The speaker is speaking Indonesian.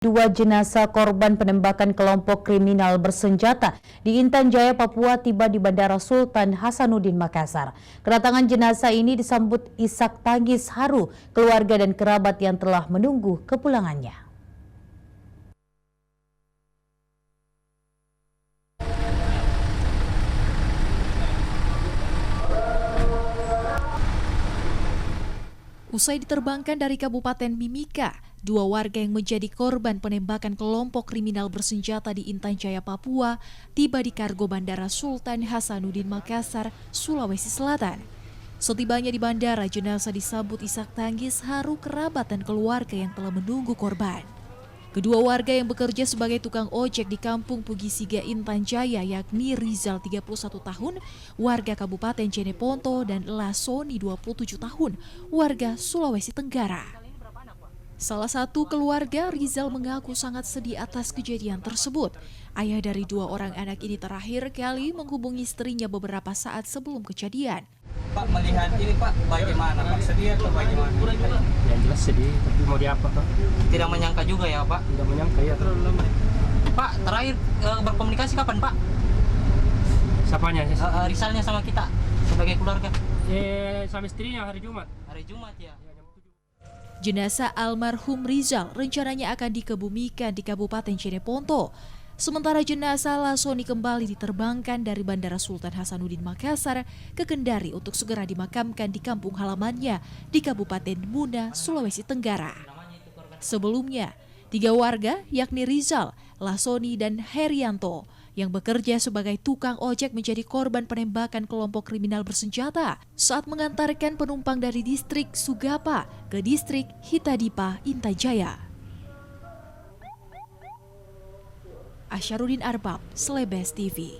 Dua jenazah korban penembakan kelompok kriminal bersenjata di Intan Jaya, Papua tiba di Bandara Sultan Hasanuddin, Makassar. Kedatangan jenazah ini disambut isak tangis haru keluarga dan kerabat yang telah menunggu kepulangannya. Usai diterbangkan dari Kabupaten Mimika, dua warga yang menjadi korban penembakan kelompok kriminal bersenjata di Intan Jaya, Papua, tiba di kargo Bandara Sultan Hasanuddin, Makassar, Sulawesi Selatan. Setibanya di bandara, jenazah disambut isak tangis haru kerabat dan keluarga yang telah menunggu korban. Kedua warga yang bekerja sebagai tukang ojek di Kampung Pugisiga, Intan Jaya, yakni Rizal 31 tahun, warga Kabupaten Jeneponto, dan Lasoni 27 tahun, warga Sulawesi Tenggara. Salah satu keluarga, Rizal, mengaku sangat sedih atas kejadian tersebut. Ayah dari dua orang anak ini terakhir kali menghubungi istrinya beberapa saat sebelum kejadian. Pak, melihat ini Pak, bagaimana Pak? Sedih atau bagaimana? Yang jelas sedih, tapi mau diapa Pak? Tidak menyangka juga ya Pak? Tidak menyangka ya. Pak, terakhir berkomunikasi kapan Pak? Siapanya? Risalnya sama kita sebagai keluarga. Sama istrinya hari Jumat. Hari Jumat ya. Jenazah almarhum Rizal rencananya akan dikebumikan di Kabupaten Jeneponto. Sementara jenazah Lasoni kembali diterbangkan dari Bandara Sultan Hasanuddin, Makassar ke Kendari untuk segera dimakamkan di kampung halamannya di Kabupaten Muna, Sulawesi Tenggara. Sebelumnya, 3 warga yakni Rizal, Lasoni, dan Herianto yang bekerja sebagai tukang ojek menjadi korban penembakan kelompok kriminal bersenjata saat mengantarkan penumpang dari distrik Sugapa ke distrik Hitadipa, Intan Jaya. Asyarudin Arbab, Slebes TV.